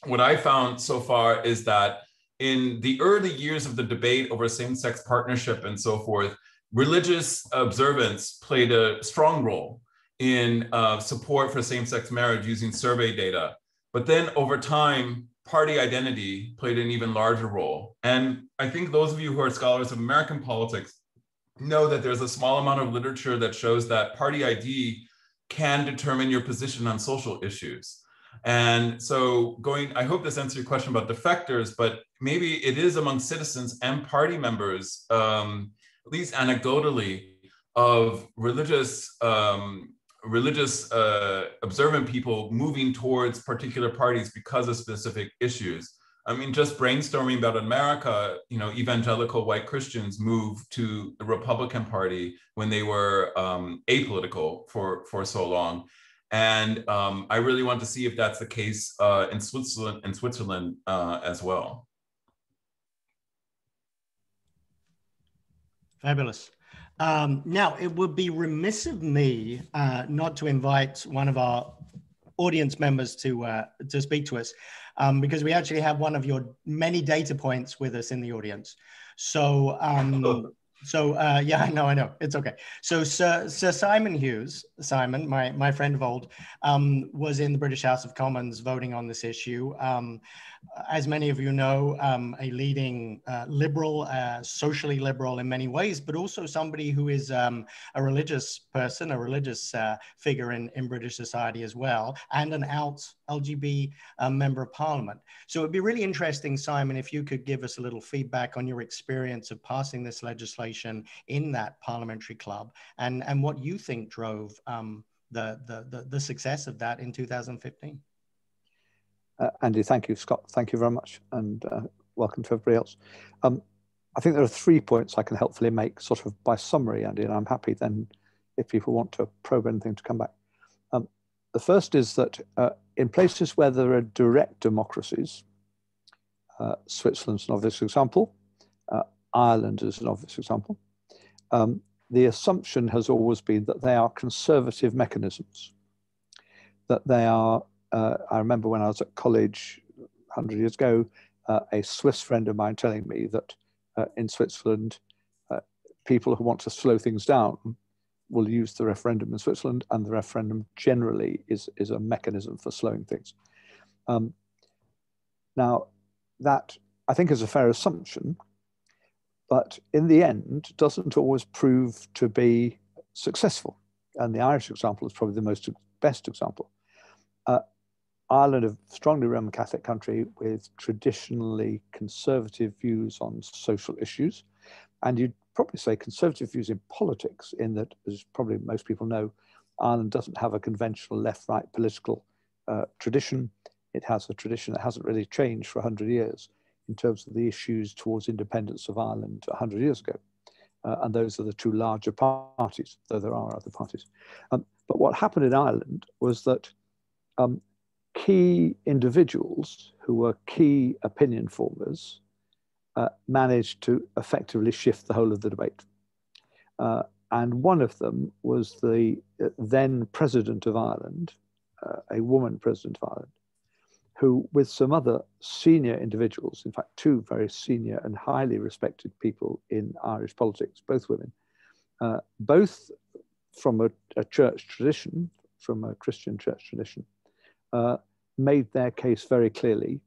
what I found so far is that in the early years of the debate over same-sex partnership and so forth, religious observance played a strong role in support for same-sex marriage using survey data. But then over time, party identity played an even larger role. And I think those of you who are scholars of American politics know that there's a small amount of literature that shows that party ID can determine your position on social issues. And so I hope this answers your question about defectors, but maybe it is among citizens and party members, at least anecdotally, of religious observant people moving towards particular parties because of specific issues. I mean, just brainstorming about America, evangelical white Christians moved to the Republican Party when they were apolitical for so long. And I really want to see if that's the case in Switzerland as well. Fabulous. Now, it would be remiss of me not to invite one of our audience members to speak to us, because we actually have one of your many data points with us in the audience. So, yeah, I know, it's okay. So Sir Simon Hughes, Simon, my friend of old, was in the British House of Commons voting on this issue. As many of you know, a leading liberal, socially liberal in many ways, but also somebody who is a religious person, a religious figure in British society as well, and an out LGBT member of parliament. So it'd be really interesting, Simon, if you could give us a little feedback on your experience of passing this legislation in that parliamentary club, and what you think drove the success of that in 2015. Andy, thank you. Scott, thank you very much, and welcome to everybody else. I think there are 3 points I can helpfully make sort of by summary, Andy, and I'm happy then if people want to probe anything to come back. The first is that in places where there are direct democracies, Switzerland's an obvious example, Ireland is an obvious example, the assumption has always been that they are conservative mechanisms, that they are, I remember when I was at college 100 years ago, a Swiss friend of mine telling me that in Switzerland, people who want to slow things down will use the referendum in Switzerland, and the referendum generally is a mechanism for slowing things. Now, that I think is a fair assumption, but in the end doesn't always prove to be successful. And the Irish example is probably the best example. Ireland, a strongly Roman Catholic country with traditionally conservative views on social issues, and you'd probably say conservative views in politics, in that, as probably most people know, Ireland doesn't have a conventional left-right political tradition. It has a tradition that hasn't really changed for 100 years in terms of the issues towards independence of Ireland 100 years ago. And those are the two larger parties, though there are other parties. But what happened in Ireland was that key individuals who were key opinion formers managed to effectively shift the whole of the debate. And one of them was the then president of Ireland, a woman president of Ireland, who, with some other senior individuals, in fact, two very senior and highly respected people in Irish politics, both women, both from a church tradition, from a Christian church tradition, made their case very clearly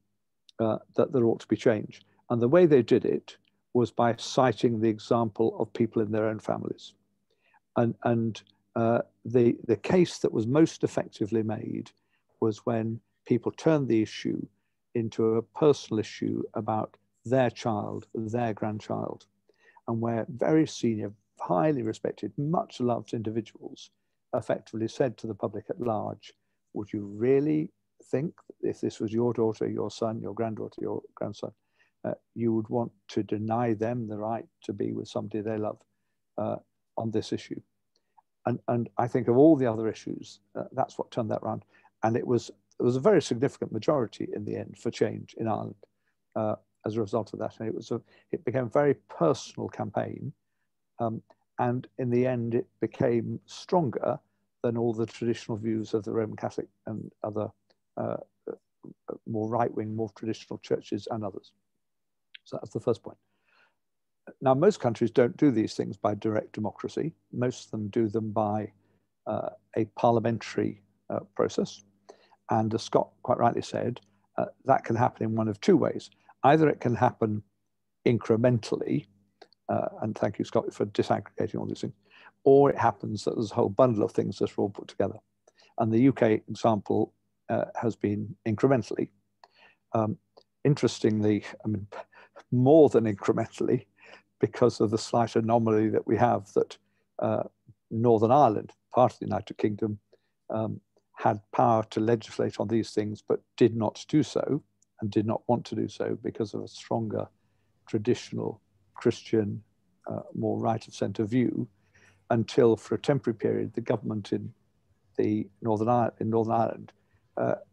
that there ought to be change. And the way they did it was by citing the example of people in their own families. And the case that was most effectively made was when people turned the issue into a personal issue about their child, their grandchild, and where very senior, highly respected, much loved individuals effectively said to the public at large, would you really think if this was your daughter, your son, your granddaughter, your grandson, you would want to deny them the right to be with somebody they love on this issue? And I think of all the other issues, that's what turned that round. And it was a very significant majority in the end for change in Ireland as a result of that. And it became a very personal campaign. And in the end, it became stronger than all the traditional views of the Roman Catholic and other more right-wing, more traditional churches and others. So that's the first point. Now, most countries don't do these things by direct democracy. Most of them do them by a parliamentary process. And as Scott quite rightly said, that can happen in one of two ways. Either it can happen incrementally, and thank you, Scott, for disaggregating all these things, or it happens that there's a whole bundle of things that are all put together. And the UK example has been incrementally. Interestingly, I mean, more than incrementally, because of the slight anomaly that we have that Northern Ireland, part of the United Kingdom, had power to legislate on these things, but did not do so and did not want to do so because of a stronger traditional Christian, more right of centre view, until for a temporary period, the government in Northern Ireland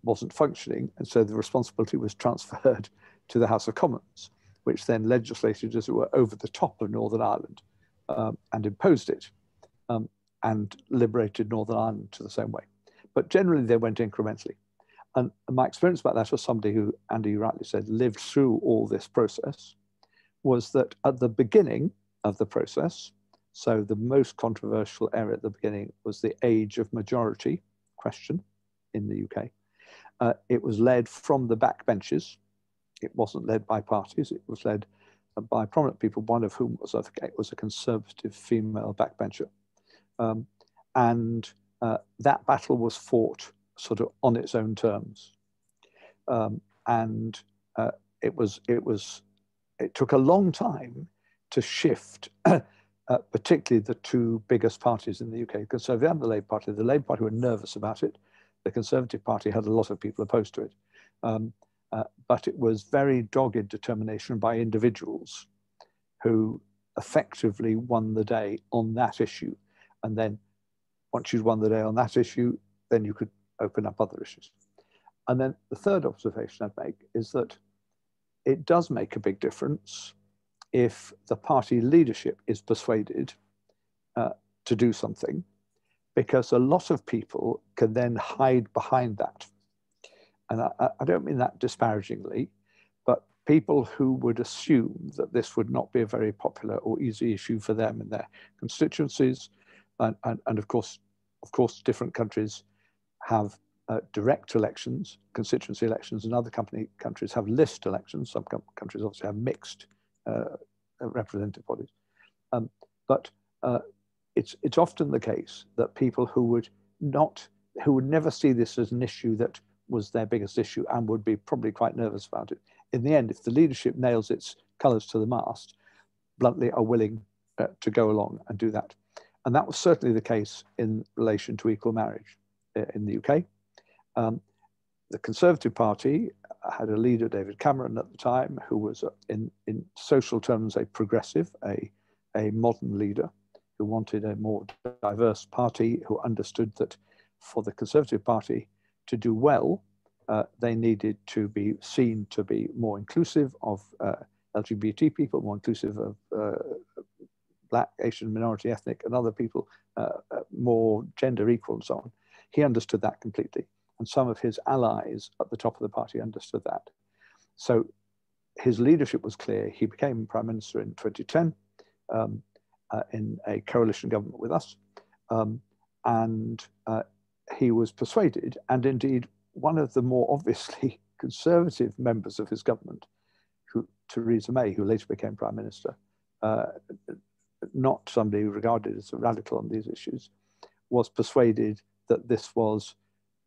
wasn't functioning. And so the responsibility was transferred to the House of Commons, which then legislated, as it were, over the top of Northern Ireland and imposed it and liberated Northern Ireland to the same way. But generally, they went incrementally. And my experience about that, as somebody who, Andy, you rightly said, lived through all this process, was that at the beginning of the process, so the most controversial area at the beginning was the age of majority question in the UK. It was led from the back benches. It wasn't led by parties. It was led by prominent people, one of whom was a conservative female backbencher. And that battle was fought sort of on its own terms. It took a long time to shift, particularly the two biggest parties in the UK, the Conservative and the Labour Party. The Labour Party were nervous about it. The Conservative Party had a lot of people opposed to it. But it was very dogged determination by individuals who effectively won the day on that issue. And then once you'd won the day on that issue, then you could open up other issues. And then the third observation I'd make is that it does make a big difference if the party leadership is persuaded to do something, because a lot of people can then hide behind that. And I don't mean that disparagingly, but people who would assume that this would not be a very popular or easy issue for them in their constituencies, and of course, different countries have direct elections, constituency elections, and other countries have list elections. Some countries obviously have mixed representative bodies. But it's often the case that people who would never see this as an issue that was their biggest issue and would be probably quite nervous about it, in the end, if the leadership nails its colours to the mast, bluntly are willing to go along and do that. And that was certainly the case in relation to equal marriage in the UK. The Conservative Party had a leader, David Cameron, at the time, who was in social terms a progressive, a modern leader who wanted a more diverse party, who understood that for the Conservative Party to do well, they needed to be seen to be more inclusive of LGBT people, more inclusive of Black, Asian, minority, ethnic, and other people, more gender equal and so on. He understood that completely. And some of his allies at the top of the party understood that. So his leadership was clear. He became Prime Minister in 2010 in a coalition government with us. And he was persuaded, and indeed one of the more obviously conservative members of his government, Theresa May, who later became Prime Minister, not somebody regarded as a radical on these issues, was persuaded that this was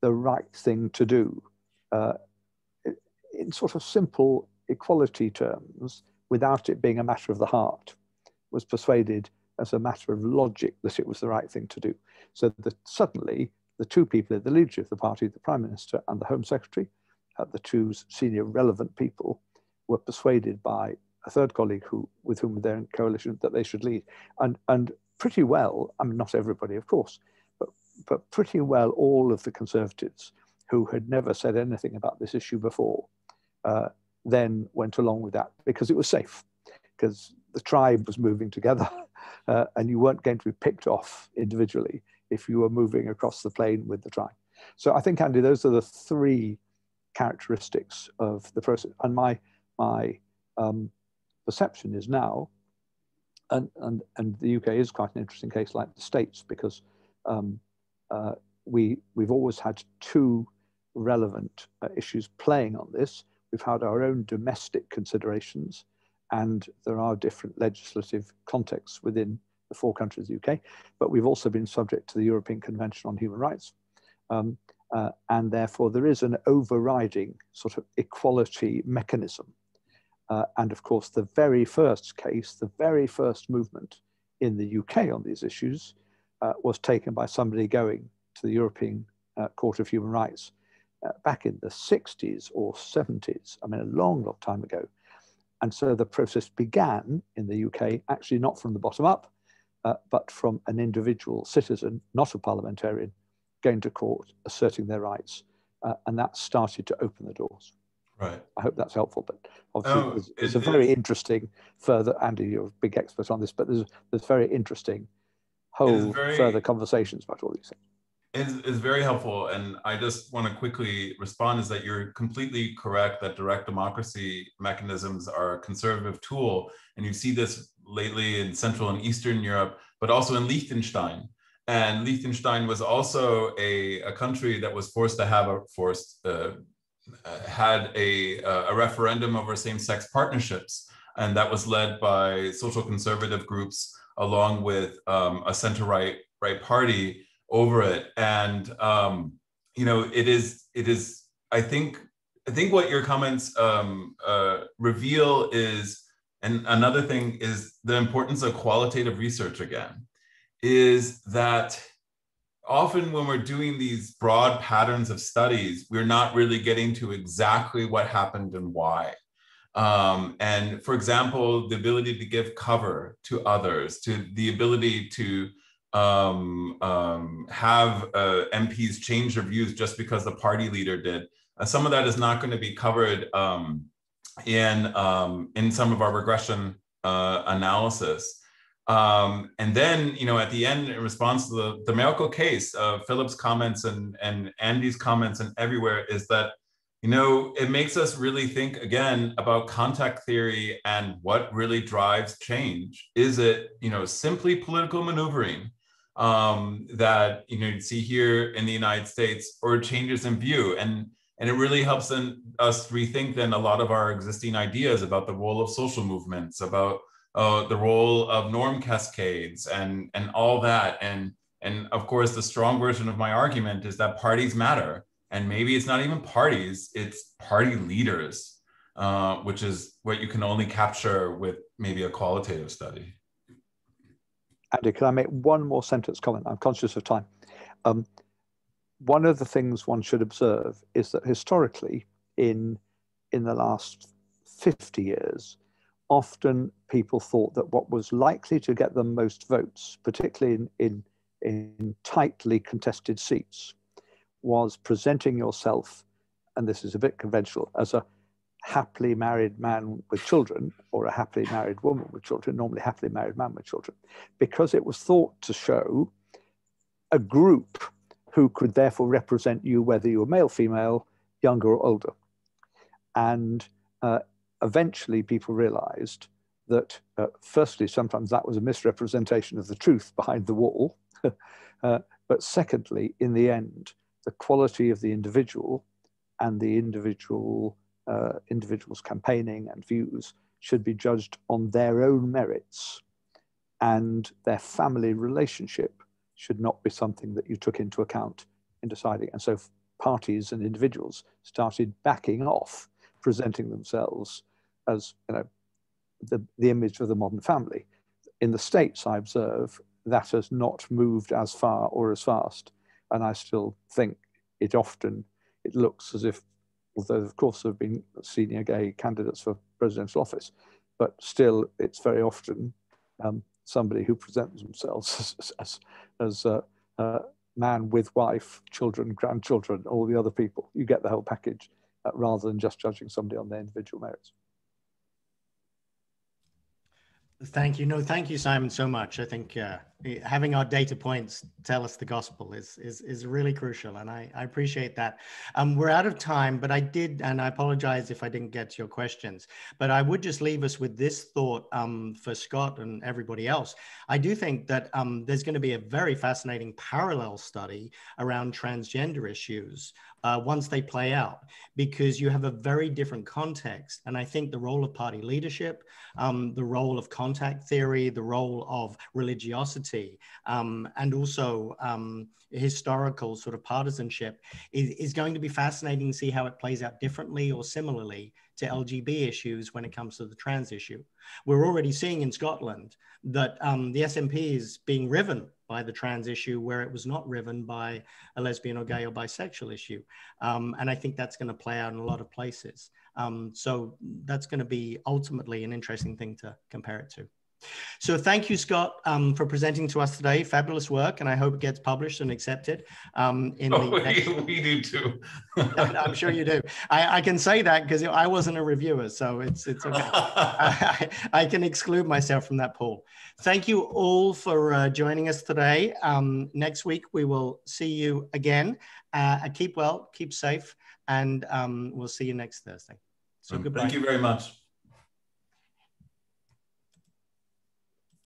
the right thing to do in sort of simple equality terms, without it being a matter of the heart, was persuaded as a matter of logic that it was the right thing to do. So that suddenly the two people in the leadership of the party, the Prime Minister and the Home Secretary, the two senior relevant people, were persuaded by a third colleague with whom they're in coalition that they should lead. And pretty well, I mean, not everybody, of course, but pretty well all of the Conservatives who had never said anything about this issue before then went along with that because it was safe, because the tribe was moving together and you weren't going to be picked off individually if you were moving across the plain with the tribe. So I think, Andy, those are the three characteristics of the process. And my perception is now, and the UK is quite an interesting case like the States, because we've always had two relevant issues playing on this. We've had our own domestic considerations, and there are different legislative contexts within the four countries of the UK, but we've also been subject to the European Convention on Human Rights. And therefore there is an overriding sort of equality mechanism. And of course, the very first case, the very first movement in the UK on these issues was taken by somebody going to the European Court of Human Rights back in the 60s or 70s, I mean, a long, long time ago. And so the process began in the UK, actually not from the bottom up, but from an individual citizen, not a parliamentarian, going to court, asserting their rights. And that started to open the doors. Right. I hope that's helpful, but obviously there's a very interesting further, Andy, you're a big expert on this, but there's very interesting whole further conversations about all these things. Is very helpful. And I just want to quickly respond is that you're completely correct that direct democracy mechanisms are a conservative tool. And you see this lately in Central and Eastern Europe, but also in Liechtenstein. And Liechtenstein was also a country that was forced to have had a referendum over same-sex partnerships. And that was led by social conservative groups along with a center-right party over it. And you know, it is I think what your comments reveal is, and another thing is the importance of qualitative research again, is that often when we're doing these broad patterns of studies, we're not really getting to exactly what happened and why. And for example, the ability to give cover to others, to the ability to have MPs change their views just because the party leader did. Some of that is not going to be covered in some of our regression analysis. And then, at the end, in response to the Merkel case, Philip's comments and Andy's comments and everywhere is that, it makes us really think again about contact theory and what really drives change. Is it, simply political maneuvering that, you see here in the United States, or changes in view? And it really helps us rethink then a lot of our existing ideas about the role of social movements, about the role of norm cascades and all that. And of course, the strong version of my argument is that parties matter. And maybe it's not even parties, it's party leaders, which is what you can only capture with maybe a qualitative study. Andy, can I make one more sentence comment? I'm conscious of time. One of the things one should observe is that historically, in the last 50 years, often people thought that what was likely to get them most votes, particularly in tightly contested seats, was presenting yourself, and this is a bit conventional, as a happily married man with children, or a happily married woman with children, normally happily married man with children, because it was thought to show a group who could therefore represent you, whether you were male, female, younger or older. And eventually people realized that firstly, sometimes that was a misrepresentation of the truth behind the wall. But secondly, in the end, the quality of the individual and the individual's campaigning and views should be judged on their own merits, and their family relationship should not be something that you took into account in deciding. And so parties and individuals started backing off, presenting themselves as the image of the modern family. In the States, I observe that has not moved as far or as fast. And I still think it looks as if, although of course there have been senior gay candidates for presidential office, but still it's very often somebody who presents themselves as a man with wife, children, grandchildren, all the other people. You get the whole package rather than just judging somebody on their individual merits. Thank you. No, thank you, Simon, so much. I think having our data points tell us the gospel is really crucial, and I appreciate that. We're out of time, but and I apologize if I didn't get to your questions, but I would just leave us with this thought for Scott and everybody else. I do think that there's going to be a very fascinating parallel study around transgender issues once they play out, because you have a very different context. And I think the role of party leadership, the role of contact theory, the role of religiosity, and also historical sort of partisanship is going to be fascinating to see how it plays out differently or similarly to LGB issues when it comes to the trans issue. We're already seeing in Scotland that the SNP is being riven by the trans issue where it was not riven by a lesbian or gay or bisexual issue. And I think that's going to play out in a lot of places. So that's going to be ultimately an interesting thing to compare it to. So thank you, Scott, for presenting to us today. Fabulous work, and I hope it gets published and accepted. We do too. I'm sure you do. I can say that because I wasn't a reviewer, so it's okay. I can exclude myself from that pool. Thank you all for joining us today. Next week, we will see you again. Keep well, keep safe, and we'll see you next Thursday. So goodbye. Thank you very much.